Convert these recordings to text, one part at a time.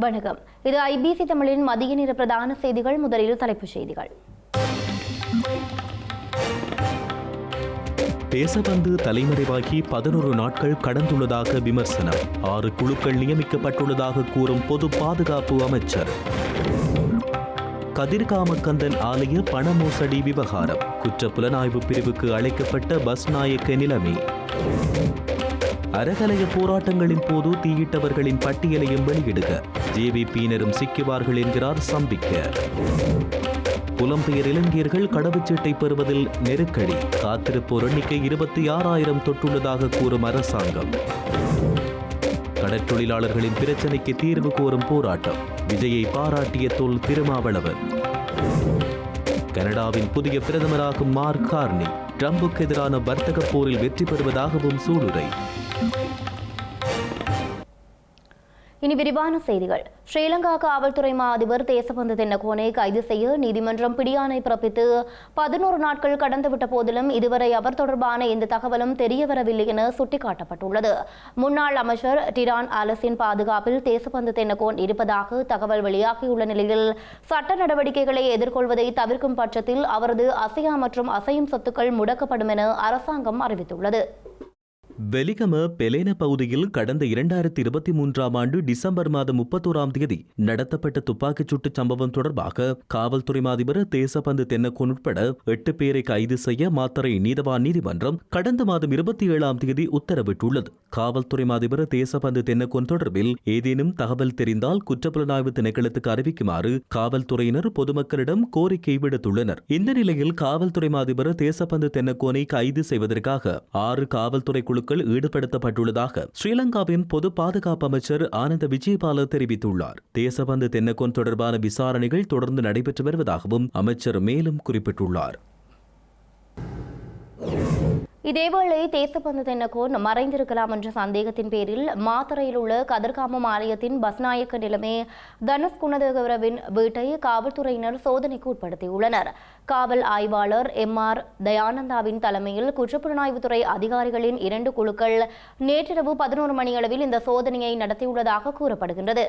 வணக்கம். இது ஐபிசி தமிழின் மதிய நேர பிரதான செய்திகள். முதலில் தலைப்புச் செய்திகள். தேசபந்து தலைமறைவாகி 11 நாட்கள் கடந்துள்ளதாக விமர்சனம். 6 குழுக்கள் நியமிக்கப்பட்டுள்ளதாக கூறும் பொது பாதுகாப்பு அமைச்சர். கதிர்காமக்கந்தன் ஆலய பண மோசடி விவகாரம். குற்ற புலனாய்வு பிரிவுக்கு அழைக்கப்பட்ட பஸ்நாயக்க நிலைமை. அறகலைய போராட்டங்களின் போது தீயிட்டவர்களின் பட்டியலையும் வெளியிடுக. ஜேவிபியினரும் சிக்குவார்கள் என்கிறார் சம்பிக்க. புலம்பெயர் இளைஞர்கள் கடவுச்சீட்டை பெறுவதில் நெருக்கடி. காத்திருப்போர் எண்ணிக்கை 26,000 தொட்டுள்ளதாக கூறும் அரசாங்கம். கடற்றொழிலாளர்களின் பிரச்சினைக்கு தீர்வு கோரும் போராட்டம். விஜயை பாராட்டிய தொல் திருமாவளவன். கனடாவின் புதிய பிரதமராகும் மார்க் கார்னி. ட்ரம்புக்கு எதிரான வர்த்தக போரில் வெற்றி பெறுவதாகவும் சூளுரை. இனி விரிவான செய்திகள். ஸ்ரீலங்கா காவல்துறை மா அதிபர் தேசபந்து தென்னகோனை கைது செய்ய நீதிமன்றம் பிடியாணை பிறப்பித்து 11 நாட்கள் கடந்துவிட்ட போதிலும் இதுவரை அவர் தொடர்பான எந்த தகவலும் தெரியவரவில்லை என சுட்டிக்காட்டப்பட்டுள்ளது. முன்னாள் அமைச்சர் டிரான் ஆலஸின் பாதுகாப்பில் தேசபந்து தென்னகோன் இருப்பதாக தகவல் வெளியாகியுள்ள நிலையில் சட்ட நடவடிக்கைகளை எதிர்கொள்வதை தவிர்க்கும் பட்சத்தில் அவரது அசையா மற்றும் அசையும் சொத்துக்கள் முடக்கப்படும் என அரசாங்கம் அறிவித்துள்ளது. வெலிகம பெலேன பகுதியில் கடந்த 2023ஆம் ஆண்டு டிசம்பர் மாதம் 31ஆம் தேதி நடத்தப்பட்ட துப்பாக்கிச் சூட்டு சம்பவம் தொடர்பாக காவல்துறை அதிபர் தேசபந்து தென்னகோன் உட்பட 8 பேரை கைது செய்ய மாத்தறை நீதவான் நீதிமன்றம் கடந்த மாதம் 27ஆம் தேதி உத்தரவிட்டுள்ளது. காவல்துறை அதிபர் தேசபந்து தென்னகோன் தொடர்பில் ஏதேனும் தகவல் தெரிந்தால் குற்றப்புலனாய்வு திணைக்களத்துக்கு அறிவிக்குமாறு காவல்துறையினர் பொதுமக்களிடம் கோரிக்கை விடுத்துள்ளனர். இந்த நிலையில் காவல்துறை அதிபர் தேசபந்து தென்னகோனை கைது செய்வதற்காக 6 காவல்துறை குழு ஈடுபடுத்தப்பட்டுள்ளதாக ஸ்ரீலங்காவின் பொது பாதுகாப்பு அமைச்சர் ஆனந்த விஜயபால தெரிவித்துள்ளார். தேசபந்து தென்னகோன் தொடர்பான விசாரணைகள் தொடர்ந்து நடைபெற்று வருவதாகவும் அமைச்சர் மேலும் குறிப்பிட்டுள்ளார். இதேவேளை தேசபந்து தென்னகோன் மறைந்திருக்கலாம் என்ற சந்தேகத்தின் பேரில் மாத்தறையில் உள்ள கதிர்காமம் ஆலயத்தின் பஸ்நாயக்க நிலைமை தனுஷ் குணதேகரவின் வீட்டை காவல்துறையினர் சோதனைக்கு உட்படுத்தியுள்ளனர். காவல் ஆய்வாளர் MR தயானந்தாவின் தலைமையில் குற்றப்புலனாய்வுத்துறை அதிகாரிகளின் 2 குழுக்கள் நேற்றிரவு 11 மணியளவில் இந்த சோதனையை நடத்தியுள்ளதாக கூறப்படுகின்றது.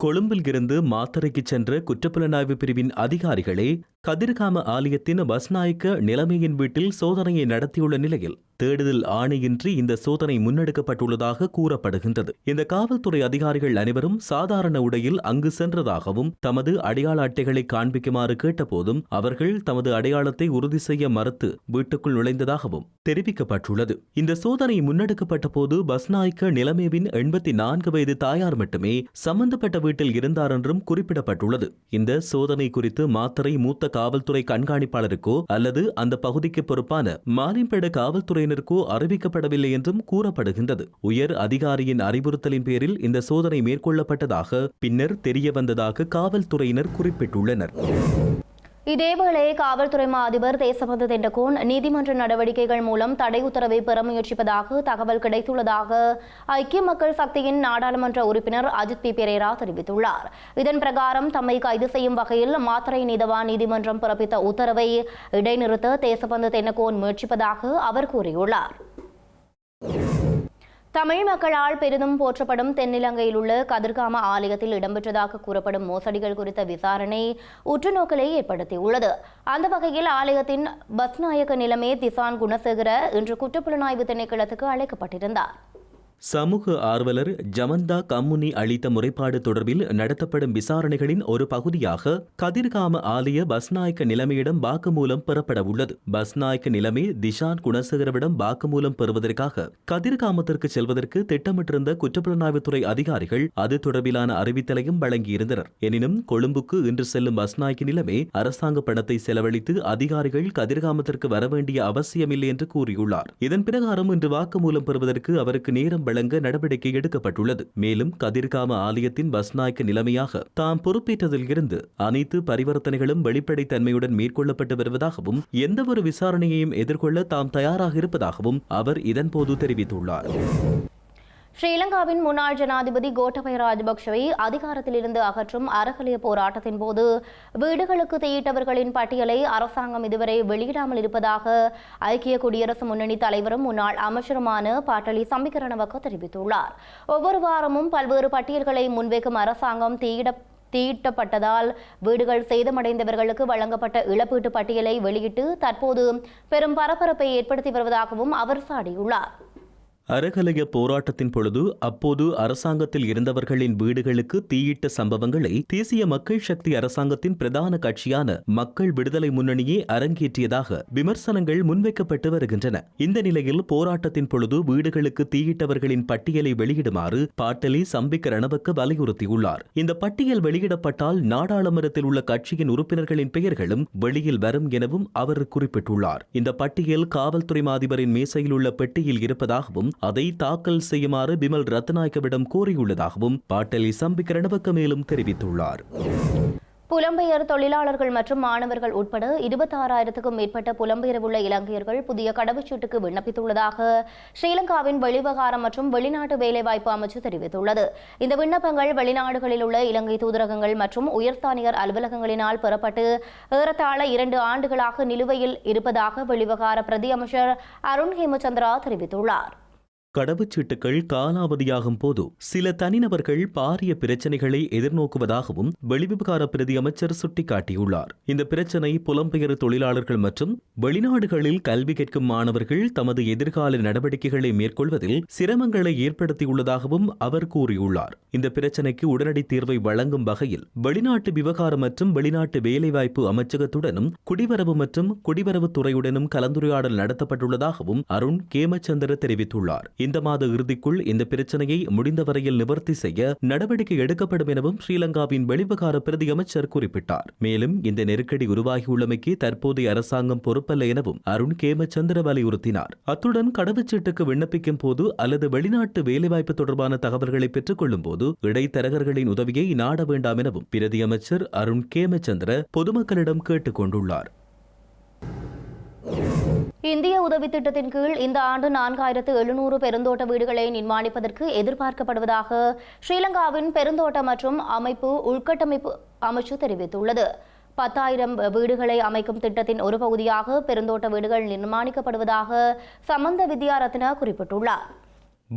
கொழும்பில் இருந்து மாத்தறைக்கு சென்ற குற்றப்புலனாய்வு பிரிவின் அதிகாரிகளே கதிர்காம ஆலயத்தின் பஸ்நாயக்க நிலைமையின் வீட்டில் சோதனையை நடத்தியுள்ள நிலையில் தேடுதல் ஆணையின்றி இந்த சோதனை முன்னெடுக்கப்பட்டுள்ளதாக கூறப்படுகின்றது. இந்த காவல்துறை அதிகாரிகள் அனைவரும் சாதாரண உடையில் அங்கு சென்றதாகவும் தமது அடையாள அட்டைகளை காண்பிக்குமாறு கேட்டபோதும் அவர்கள் தமது அடையாளத்தை உறுதி செய்ய மறுத்து வீட்டுக்குள் நுழைந்ததாகவும் தெரிவிக்கப்பட்டுள்ளது. இந்த சோதனை முன்னெடுக்கப்பட்ட போது பஸ்நாயக்க நிலைமையின் 84 வயது தாயார் மட்டுமே சம்பந்தப்பட்ட வீட்டில் இருந்தார் என்றும் குறிப்பிடப்பட்டுள்ளது. இந்த சோதனை குறித்து மாத்தறை மூத்த காவல்துறை கண்காணிப்பாளருக்கோ அல்லது அந்த பகுதிக்கு பொறுப்பான மாலிம்பேட காவல்துறையினருக்கோ அறிவிக்கப்படவில்லை என்றும் கூறப்படுகின்றது. உயர் அதிகாரியின் அறிவுறுத்தலின் பேரில் இந்த சோதனை மேற்கொள்ளப்பட்டதாக பின்னர் தெரியவந்ததாக காவல்துறையினர் குறிப்பிட்டுள்ளனர். இதேவேளை காவல்துறை மா அதிபர் தேசபந்து தென்னகோன் நீதிமன்ற நடவடிக்கைகள் மூலம் தடை உத்தரவை பெற முயற்சிப்பதாக தகவல் கிடைத்துள்ளதாக ஐக்கிய மக்கள் சக்தியின் நாடாளுமன்ற உறுப்பினர் அஜித் பி பெரேரா தெரிவித்துள்ளார். இதன் பிரகாரம் தம்மை கைது செய்யும் வகையில் மாத்தறை நீதவான் நீதிமன்றம் பிறப்பித்த உத்தரவை இடைநிறுத்த தேசபந்து தென்னகோன் முயற்சிப்பதாக அவர் கூறியுள்ளார். தமிழ் மக்களால் பெரிதும் போற்றப்படும் தென்னிலங்கையில் உள்ள கதிர்காம ஆலயத்தில் இடம்பெற்றதாக கூறப்படும் மோசடிகள் குறித்த விசாரணை உற்றுநோக்கலை ஏற்படுத்தியுள்ளது. அந்த வகையில் ஆலயத்தின் பஸ்நாயக்க நிலைமை திசான் குணசேகர இன்று குற்றப்புலனாய்வு திணைக்களத்துக்கு அழைக்கப்பட்டிருந்தார். சமூக ஆர்வலர் ஜமந்தா கம்முனி அளித்த முறைப்பாடு தொடர்பில் நடத்தப்படும் விசாரணைகளின் ஒரு பகுதியாக கதிர்காம ஆலய பஸ்நாயக்க நிலைமையிடம் வாக்குமூலம் பெறப்பட உள்ளது. பஸ்நாயக்க நிலைமை திஷான் குணசேகரவிடம் வாக்குமூலம் பெறுவதற்காக கதிர்காமத்திற்கு செல்வதற்கு திட்டமிட்டிருந்த குற்றப்புலனாய்வுத்துறை அதிகாரிகள் அது தொடர்பிலான அறிவித்தலையும் வழங்கியிருந்தனர். எனினும் கொழும்புக்கு இன்று செல்லும் பஸ்நாயக்க நிலைமை அரசாங்க பணத்தை செலவழித்து அதிகாரிகள் கதிர்காமத்திற்கு வரவேண்டிய அவசியமில்லை என்று கூறியுள்ளார். இதன் பிரகாரம் இன்று வாக்குமூலம் பெறுவதற்கு அவருக்கு நேரம் வழங்க நடவடிக்கை எடுக்கப்பட்டுள்ளது. மேலும் கதிர்காம ஆலயத்தின் பஸ்நாயக்க நிலைமையாக தாம் பொறுப்பேற்றதில் இருந்து அனைத்து பரிவர்த்தனைகளும் வெளிப்படைத்தன்மையுடன் மேற்கொள்ளப்பட்டு வருவதாகவும் எந்தவொரு விசாரணையையும் எதிர்கொள்ள தாம் தயாராக இருப்பதாகவும் அவர் இதன்போது தெரிவித்துள்ளார். ஸ்ரீலங்காவின் முன்னாள் ஜனாதிபதி கோட்டபய ராஜபக்ஷவை அதிகாரத்திலிருந்து அகற்றும் அறகலைய போராட்டத்தின் போது வீடுகளுக்கு தீயிட்டவர்களின் பட்டியலை அரசாங்கம் இதுவரை வெளியிடாமல் இருப்பதாக ஐக்கிய குடியரசு முன்னணி தலைவரும் முன்னாள் அமைச்சருமான பாட்டலி சம்பிக்கரணவக்க தெரிவித்துள்ளார். ஒவ்வொரு வாரமும் பல்வேறு பட்டியல்களை முன்வைக்கும் அரசாங்கம் தீயிட்டப்பட்டதால் வீடுகள் சேதமடைந்தவர்களுக்கு வழங்கப்பட்ட இழப்பீட்டு பட்டியலை வெளியிட்டு தற்போது பெரும் பரபரப்பை ஏற்படுத்தி வருவதாகவும் அவர் சாடியுள்ளார். அறகலைய போராட்டத்தின் பொழுது அப்போது அரசாங்கத்தில் இருந்தவர்களின் வீடுகளுக்கு தீயிட்ட சம்பவங்களை தேசிய மக்கள் சக்தி அரசாங்கத்தின் பிரதான கட்சியான மக்கள் விடுதலை முன்னணியே அரங்கேற்றியதாக விமர்சனங்கள் முன்வைக்கப்பட்டு வருகின்றன. இந்த நிலையில் போராட்டத்தின் பொழுது வீடுகளுக்கு தீயிட்டவர்களின் பட்டியலை வெளியிடுமாறு பாட்டலி சம்பிக்க ரணவக்க வலியுறுத்தியுள்ளார். இந்த பட்டியல் வெளியிடப்பட்டால் நாடாளுமன்றத்தில் உள்ள கட்சியின் உறுப்பினர்களின் பெயர்களும் வெளியில் வரும் எனவும் அவர் குறிப்பிட்டுள்ளார். இந்த பட்டியல் காவல்துறை அதிபரின் மேசையில் உள்ள பெட்டியில் இருப்பதாகவும் அதை தாக்கல் செய்யுமாறு பிமல் ரத்நாயக்கவிடம் கோரியுள்ளதாகவும் பாட்டலி சம்பிக்க ரணவக்க மேலும் தெரிவித்துள்ளார். புலம்பெயர் தொழிலாளர்கள் மற்றும் மாணவர்கள் உட்பட 26,000க்கும் மேற்பட்ட புலம்பெயர்வுள்ள இலங்கையர்கள் புதிய கடவுச்சீட்டுக்கு விண்ணப்பித்துள்ளதாக ஸ்ரீலங்காவின் வெளிவிவகாரம் மற்றும் வெளிநாட்டு வேலைவாய்ப்பு அமைச்சு தெரிவித்துள்ளது. இந்த விண்ணப்பங்கள் வெளிநாடுகளில் உள்ள இலங்கை தூதரகங்கள் மற்றும் உயர்ஸ்தானிகர் அலுவலகங்களினால் பெறப்பட்டு ஏறத்தாழ 2 ஆண்டுகளாக நிலுவையில் இருப்பதாக வெளிவிவகார பிரதி அமைச்சர் அருண் ஹேமச்சந்திரா தெரிவித்துள்ளார். கடவுச்சீட்டுகள் காலாவதியாகும் போது சில தனிநபர்கள் பாரிய பிரச்சனைகளை எதிர்நோக்குவதாகவும் வெளிவிவகார பிரதி அமைச்சர் சுட்டிக்காட்டியுள்ளார். இந்த பிரச்சனை புலம்பெயர் தொழிலாளர்கள் மற்றும் வெளிநாடுகளில் கல்வி கற்கும் மாணவர்கள் தமது எதிர்கால நடவடிக்கைகளை மேற்கொள்வதில் சிரமங்களை ஏற்படுத்தியுள்ளதாகவும் அவர் கூறியுள்ளார். இந்த பிரச்சனைக்கு உடனடி தீர்வை வழங்கும் வகையில் வெளிநாட்டு விவகாரம் மற்றும் வெளிநாட்டு வேலைவாய்ப்பு அமைச்சகத்துடனும் குடிவரவு மற்றும் குடிவரவுத் துறையுடனும் கலந்துரையாடல் நடத்தப்பட்டுள்ளதாகவும் அருண் கேமச்சந்திர தெரிவித்துள்ளார். இந்த மாத இறுதிக்குள் இந்த பிரச்சனையை முடிந்தவரையில் நிவர்த்தி செய்ய நடவடிக்கை எடுக்கப்படும் எனவும் ஸ்ரீலங்காவின் வெளிவிவகார பிரதி அமைச்சர் குறிப்பிட்டார். மேலும் இந்த நெருக்கடி உருவாகியுள்ளமைக்கு தற்போதைய அரசாங்கம் பொறுப்பல்ல எனவும் அருண் கேமச்சந்திர வலியுறுத்தினார். அத்துடன் கடவுச்சீட்டுக்கு விண்ணப்பிக்கும் போது அல்லது வெளிநாட்டு வேலைவாய்ப்பு தொடர்பான தகவல்களை பெற்றுக் கொள்ளும் போது இடைத்தரகர்களின் உதவியை நாட வேண்டாம் எனவும் பிரதி அமைச்சர் அருண் கேமச்சந்திர பொதுமக்களிடம் கேட்டுக் கொண்டுள்ளார். இந்திய உதவி திட்டத்தின் கீழ் இந்த ஆண்டு 4,700 பெருந்தோட்ட வீடுகளை நிர்மாணிப்பதற்கு எதிர்பார்க்கப்படுவதாக ஸ்ரீலங்காவின் பெருந்தோட்ட மற்றும் உள்கட்டமைப்பு அமைச்சு தெரிவித்துள்ளது. 10,000 வீடுகளை அமைக்கும் திட்டத்தின் ஒரு பகுதியாக பெருந்தோட்ட வீடுகள் நிர்மாணிக்கப்படுவதாக சமந்த வித்யாரத்ன குறிப்பிட்டுள்ளார்.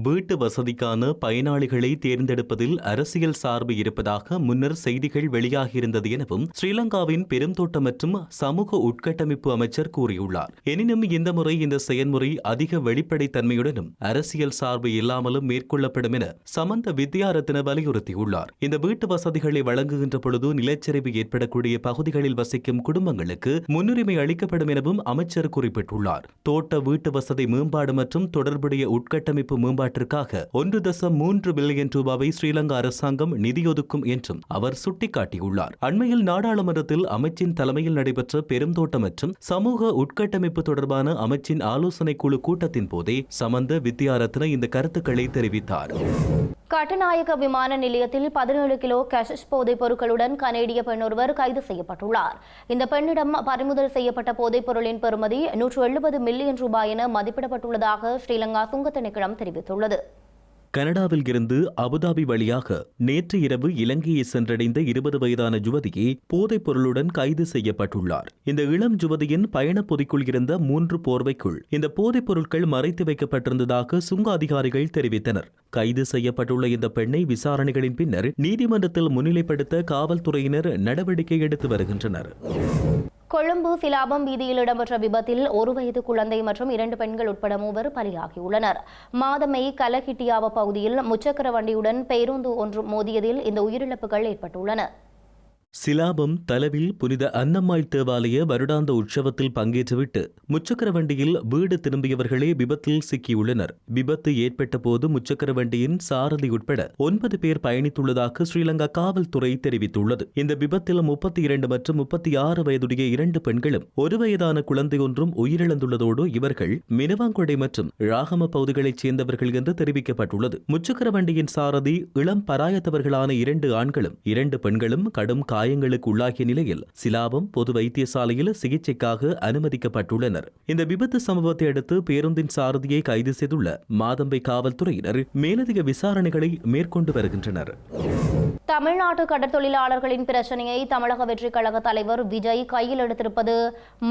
வீட்டு வசதிக்கான பயனாளிகளை தேர்ந்தெடுப்பதில் அரசியல் சார்பு இருப்பதாக முன்னர் செய்திகள் வெளியாகியிருந்தது எனவும் ஸ்ரீலங்காவின் பெருந்தோட்ட மற்றும் சமூக உட்கட்டமைப்பு அமைச்சர் கூறியுள்ளார். எனினும் இந்த முறை இந்த செயல்முறை அதிக வெளிப்படைத்தன்மையுடனும் அரசியல் சார்பு இல்லாமலும் மேற்கொள்ளப்படும் என சமந்த வித்யாரத்ன வலியுறுத்தியுள்ளார். இந்த வீட்டு வசதிகளை வழங்குகின்ற பொழுது நிலச்சரிவு ஏற்படக்கூடிய பகுதிகளில் வசிக்கும் குடும்பங்களுக்கு முன்னுரிமை அளிக்கப்படும் எனவும் அமைச்சர் குறிப்பிட்டுள்ளார். தோட்ட வீட்டு வசதி மேம்பாடு மற்றும் தொடர்புடைய உட்கட்டமைப்பு மேம்பாட்டிற்காக 1.3 பில்லியன் ரூபாவை ஸ்ரீலங்கா அரசாங்கம் நிதியொதுக்கும் என்றும் அவர் சுட்டிக்காட்டியுள்ளார். அண்மையில் நாடாளுமன்றத்தில் அமைச்சின் தலைமையில் நடைபெற்ற பெருந்தோட்ட மற்றும் சமூக உட்கட்டமைப்பு தொடர்பான அமைச்சின் ஆலோசனை குழு கூட்டத்தின் போதே சமந்த வித்யாரத்ன இந்த கருத்துக்களை தெரிவித்தார். கட்டுநாயக்க விமான நிலையத்தில் 17 கிலோ கஷிஷ் போதைப் பொருட்களுடன் கனேடிய பெண் ஒருவர் கைது செய்யப்பட்டுள்ளார். இந்த பெண்ணிடம் பறிமுதல் செய்யப்பட்ட போதைப் பொருளின் பெறுமதி 170 மில்லியன் ரூபாய் என மதிப்பிடப்பட்டுள்ளதாக ஸ்ரீலங்கா சுங்க திணைக்களம் தெரிவித்துள்ளது. கனடாவில் இருந்து அபுதாபி வழியாக நேற்று இரவு இலங்கையை சென்றடைந்த 20 வயதான யுவதியே போதைப் பொருளுடன் கைது செய்யப்பட்டுள்ளார். இந்த இளம் யுவதியின் பயண பொதிக்குள் இருந்த 3 போர்வைக்குள் இந்த போதைப் பொருட்கள் மறைத்து வைக்கப்பட்டிருந்ததாக சுங்க அதிகாரிகள் தெரிவித்தனர். கைது செய்யப்பட்டுள்ள இந்த பெண்ணை விசாரணைகளின் பின்னர் நீதிமன்றத்தில் முன்னிலைப்படுத்த காவல்துறையினர் நடவடிக்கை எடுத்து வருகின்றனர். கொழும்பு சிலாபம் வீதியில் இடம்பெற்ற விபத்தில் 1 வயது குழந்தை மற்றும் 2 பெண்கள் உட்பட 3 பலியாகியுள்ளனர். மாதமை கலகிட்டியாவ பகுதியில் முச்சக்கர வண்டியுடன் பேருந்து ஒன்று மோதியதில் இந்த உயிரிழப்புகள் ஏற்பட்டுள்ளன. சிலாபம் தலவில் புனித அன்னம்மாள் தேவாலய வருடாந்த உற்சவத்தில் பங்கேற்றுவிட்டு முச்சக்கர வண்டியில் வீடு திரும்பியவர்களே விபத்தில் சிக்கியுள்ளனர். விபத்து ஏற்பட்ட போது முச்சக்கர வண்டியின் சாரதி உட்பட 9 பேர் பயணித்துள்ளதாக ஸ்ரீலங்கா காவல்துறை தெரிவித்துள்ளது. இந்த விபத்தில் 32 மற்றும் 36 வயதுடைய 2 பெண்களும் 1 வயதான குழந்தை ஒன்றும் உயிரிழந்துள்ளதோடு இவர்கள் மினுவாங்கொடை மற்றும் ராகம பகுதிகளைச் சேர்ந்தவர்கள் என்று தெரிவிக்கப்பட்டுள்ளது. முச்சக்கர வண்டியின் சாரதி இளம் பராயத்தவர்களான 2 ஆண்களும் 2 பெண்களும் கடும் காயங்களுக்கு உள்ளாகிய நிலையில் சிலாபம் பொது வைத்தியசாலையில் சிகிச்சைக்காக அனுமதிக்கப்பட்டுள்ளனர். இந்த விபத்து சம்பவத்தை அடுத்து பேருந்தின் சாரதியை கைது செய்துள்ள மாதம்பை காவல்துறையினர் மேலதிக விசாரணைகளை மேற்கொண்டு வருகின்றனர். தமிழ்நாட்டு கடற்தொழிலாளர்களின் பிரச்சனையை தமிழக வெற்றிக் கழக தலைவர் விஜய் கையில் எடுத்திருப்பது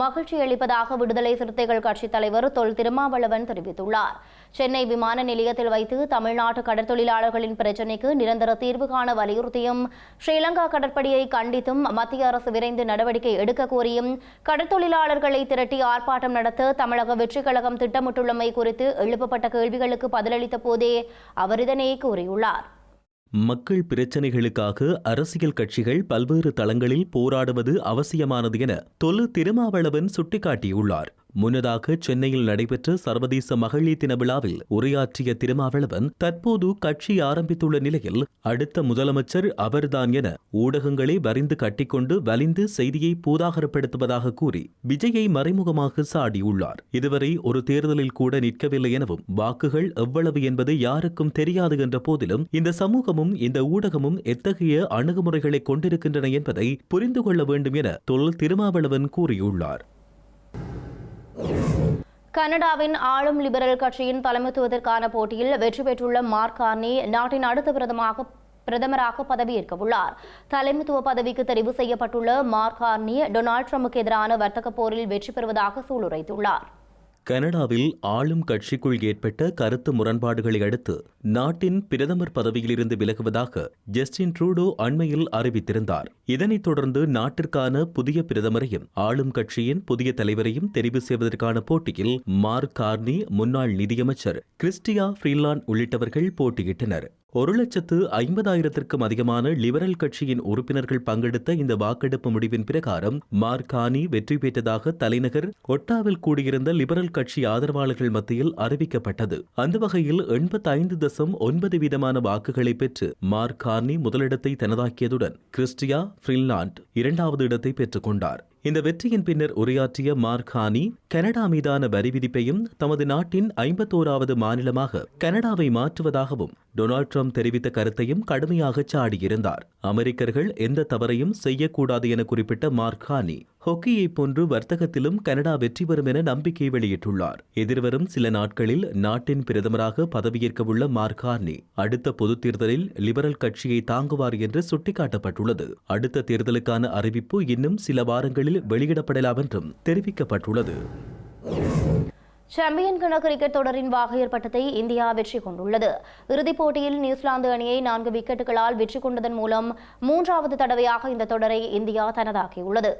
மகிழ்ச்சி அளிப்பதாக விடுதலை சிறுத்தைகள் கட்சித் தலைவர் தொல் திருமாவளவன் தெரிவித்துள்ளார். சென்னை விமான நிலையத்தில் வைத்து தமிழ்நாட்டு கடற்தொழிலாளர்களின் பிரச்சினைக்கு நிரந்தர தீர்வு காண வலியுறுத்தியும் ஸ்ரீலங்கா கடற்படையை கண்டித்தும் மத்திய அரசு விரைந்து நடவடிக்கை எடுக்க கோரியும் கடற்தொழிலாளர்களை திரட்டி ஆர்ப்பாட்டம் நடத்த தமிழக வெற்றிக் கழகம் திட்டமிட்டுள்ளமை குறித்து எழுப்பப்பட்ட கேள்விகளுக்கு பதிலளித்த போதே அவர் இதனை கூறியுள்ளார். மக்கள் பிரச்சினைகளுக்காக அரசியல் கட்சிகள் பல்வேறு தளங்களில் போராடுவது அவசியமானது என தொல் திருமாவளவன் சுட்டிக்காட்டியுள்ளார். முன்னதாக சென்னையில் நடைபெற்ற சர்வதேச மகளிர் தின விழாவில் உரையாற்றிய திருமாவளவன் தற்போது கட்சி ஆரம்பித்துள்ள நிலையில் அடுத்த முதலமைச்சர் அவர்தான் என ஊடகங்களை வரிந்து கட்டிக்கொண்டு வலிந்து செய்தியை பூதாகரப்படுத்துவதாக கூறி விஜயை மறைமுகமாக சாடியுள்ளார். இதுவரை ஒரு தேர்தலில் கூட நிற்கவில்லை எனவும் வாக்குகள் எவ்வளவு என்பது யாருக்கும் தெரியாது என்ற போதிலும் இந்த சமூகமும் இந்த ஊடகமும் எத்தகைய அணுகுமுறைகளை கொண்டிருக்கின்றன என்பதை புரிந்து கொள்ள வேண்டும் என தொல் திருமாவளவன் கூறியுள்ளார். கனடாவின் ஆளும் லிபரல் கட்சியின் தலைமைத்துவத்திற்கான போட்டியில் வெற்றி பெற்றுள்ள மார்க் கார்னி நாட்டின் அடுத்த பிரதமராக பதவியேற்க உள்ளார். தலைமைத்துவ பதவிக்கு தெரிவு செய்யப்பட்டுள்ள மார்க் கார்னி டொனால்ட் ட்ரம்புக்கு எதிரான வர்த்தக போரில் வெற்றி பெறுவதாக சூளுரைத்துள்ளார். கனடாவில் ஆளும் கட்சிக்குள் ஏற்பட்ட கருத்து முரண்பாடுகளை அடுத்து நாட்டின் பிரதமர் பதவியிலிருந்து விலகுவதாக ஜஸ்டின் ட்ரூடோ அண்மையில் அறிவித்திருந்தார். இதனைத் தொடர்ந்து நாட்டிற்கான புதிய பிரதமரையும் ஆளும் கட்சியின் புதிய தலைவரையும் தெரிவு செய்வதற்கான போட்டியில் மார்க் கார்னி, முன்னாள் நிதியமைச்சர் கிறிஸ்டியா ஃப்ரீலாண்ட் உள்ளிட்டவர்கள் போட்டியிட்டனர். 1,50,000க்கும் அதிகமான லிபரல் கட்சியின் உறுப்பினர்கள் பங்கெடுத்த இந்த வாக்கெடுப்பு முடிவின் பிரகாரம் மார்க் கார்னி வெற்றி பெற்றதாக தலைநகர் ஒட்டாவில் கூடியிருந்த லிபரல் கட்சி ஆதரவாளர்கள் மத்தியில் அறிவிக்கப்பட்டது. அந்த வகையில் 85.9% வாக்குகளை பெற்று மார்க் கார்னி முதலிடத்தை தனதாக்கியதுடன் கிறிஸ்டியா ஃப்ரீலாண்ட் 2வது இடத்தை பெற்றுக் கொண்டார். இந்த வெற்றியின் பின்னர் உரையாற்றிய மார்க் கார்னி கனடா மீதான வரி விதிப்பையும் தமது நாட்டின் 51வது மாநிலமாக கனடாவை மாற்றுவதாகவும் டொனால்ட் ட்ரம்ப் தெரிவித்த கருத்தையும் கடுமையாக சாடியிருந்தார். அமெரிக்கர்கள் எந்த தவறையும் செய்யக்கூடாது என குறிப்பிட்ட மார்க் கார்னி ஹொக்கியை போன்று வர்த்தகத்திலும் கனடா வெற்றி பெறும் என நம்பிக்கை வெளியிட்டுள்ளார். எதிர்வரும் சில நாட்களில் நாட்டின் பிரதமராக பதவியேற்க உள்ள மார்க் கார்னி அடுத்த பொதுத் தேர்தலில் லிபரல் கட்சியை தாங்குவார் என்று சுட்டிக்காட்டப்பட்டுள்ளது. அடுத்த தேர்தலுக்கான அறிவிப்பு இன்னும் சில வாரங்களில் வெளியிடப்படலாம் என்றும் தெரிவிக்கப்பட்டுள்ளது. சாம்பியன் கிண்ண கிரிக்கெட் தொடரின் வாகையர் பட்டத்தை இந்தியா வெற்றி கொண்டுள்ளது. இறுதிப் போட்டியில் நியூசிலாந்து அணியை 4 விக்கெட்டுகளால் வெற்றி கொண்டதன் மூலம் 3வது தடவையாக இந்த தொடரை இந்தியா தனதாக்கியுள்ளது.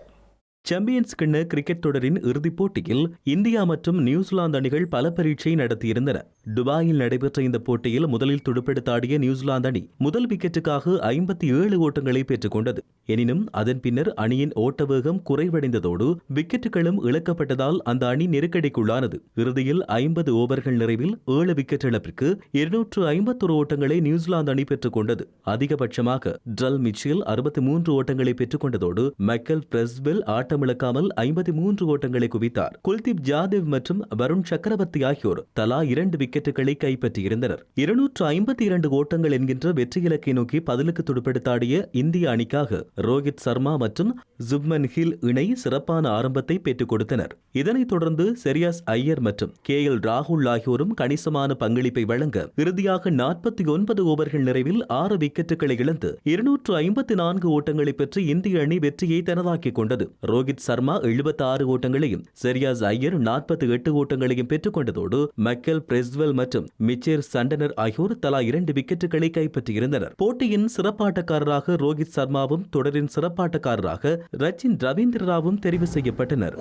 சாம்பியன்ஸ் கிண்ண கிரிக்கெட் தொடரின் இறுதிப் போட்டியில் இந்தியா மற்றும் நியூசிலாந்து அணிகள் பல பரீட்சை நடத்தியிருந்தன. துபாயில் நடைபெற்ற இந்த போட்டியில் முதலில் துடுப்பெடுத்தாடிய நியூசிலாந்து அணி முதல் விக்கெட்டுக்காக 57 ஓட்டங்களை பெற்றுக் கொண்டது. எனினும் அதன் பின்னர் அணியின் ஓட்ட வேகம் குறைவடைந்ததோடு விக்கெட்டுகளும் இழக்கப்பட்டதால் அந்த அணி நெருக்கடிக்குள்ளானது. இறுதியில் 50 ஓவர்கள் நிறைவில் 7 விக்கெட் இழப்பிற்கு 251 ஓட்டங்களை நியூசிலாந்து அணி பெற்றுக் கொண்டது. அதிகபட்சமாக ட்ரல் மிச்சேல் 63 ஓட்டங்களை பெற்றுக் கொண்டதோடு மைக்கேல் பிரஸ்வெல் ஆட்டமிழக்காமல் 53 ஓட்டங்களை குவித்தார். குல்தீப் ஜாதவ் மற்றும் வருண் சக்கரவர்த்தி ஆகியோர் தலா 2 விக்கெட்டுகளை கைப்பற்றியிருந்தனர். 252 ஓட்டங்கள் என்கின்ற வெற்றி இலக்கை நோக்கி பதிலுக்கு துடுப்பெடுத்தாடிய இந்திய அணிக்காக ரோஹித் சர்மா மற்றும் சுப்மன் கில் இணை சிறப்பான ஆரம்பத்தை பெற்றுக் கொடுத்தனர். இதனைத் தொடர்ந்து செரியாஸ் ஐயர் மற்றும் KL ராகுல் ஆகியோரும் கணிசமான பங்களிப்பை வழங்க இறுதியாக 49 ஓவர்கள் நிறைவில் 6 விக்கெட்டுகளை இழந்து 254 ஓட்டங்களை பெற்று இந்திய அணி வெற்றியை தனதாக்கிக் கொண்டது. ரோஹித் சர்மா 76 ஓட்டங்களையும் செரியாஸ் ஐயர் 48 ஓட்டங்களையும் பெற்றுக் கொண்டதோடு மைக்கேல் பிரஸ்வெல் மற்றும் மிச்சேல் சண்டனர் ஆகியோர் தலா 2 விக்கெட்டுகளை கைப்பற்றியிருந்தனர். போட்டியின் சிறப்பாட்டக்காரராக ரோஹித் சர்மாவும் தொடரின் சிறப்பாட்டக்காரராக ரச்சின் ரவீந்திரராவும் தெரிவு செய்யப்பட்டனர்.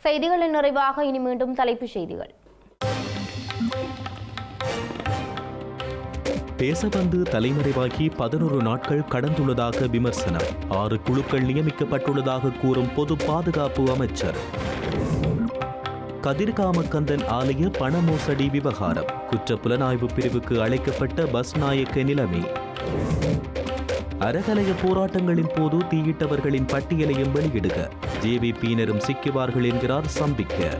செய்திகளின் நிறைவாக இனி மீண்டும் தலைப்புச் செய்திகள். தேசபந்து தலைமறைவாகி 11 நாட்கள் கடந்துள்ளதாக விமர்சனம். 6 குழுக்கள் நியமிக்கப்பட்டுள்ளதாக கூறும் பொது பாதுகாப்பு அமைச்சர். கதிர்காமக்கந்தன் ஆலய பண மோசடி விவகாரம். குற்ற புலனாய்வு பிரிவுக்கு அழைக்கப்பட்ட பஸ்நாயக்க நிலைமை. அறகலைய போராட்டங்களின் போது தீயிட்டவர்களின் பட்டியலையும் வெளியிடுக. ஜேவிபியினரும் சிக்குவார்கள் என்கிறார் சம்பிக்க.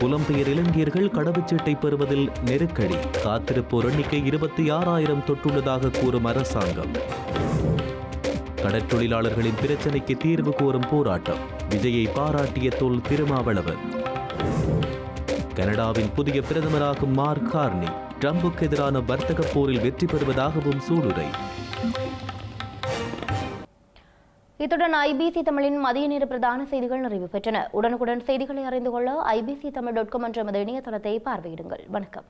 புலம்பெயர் இளைஞர்கள் கடவுச்சீட்டை பெறுவதில் நெருக்கடி. காத்திருப்போர் எண்ணிக்கை 26,000 தொட்டுள்ளதாக கூறும் அரசாங்கம். கடற்றொழிலாளர்களின் பிரச்சினைக்கு தீர்வு கோரும் போராட்டம். விஜயை பாராட்டிய தொல் திருமாவளவன். கனடாவின் புதிய பிரதமராகும் மார்க் கார்னி. ட்ரம்புக்கு எதிரான வர்த்தக போரில் வெற்றி பெறுவதாகவும் சூளுரை. இத்துடன் ஐபிசி தமிழின் மதிய நேர பிரதான செய்திகள் நிறைவு பெற்றன. உடனுக்குடன் செய்திகளை அறிந்து கொள்ள IBCTamil.com என்ற இணையதளத்தை பார்வையிடுங்கள். வணக்கம்.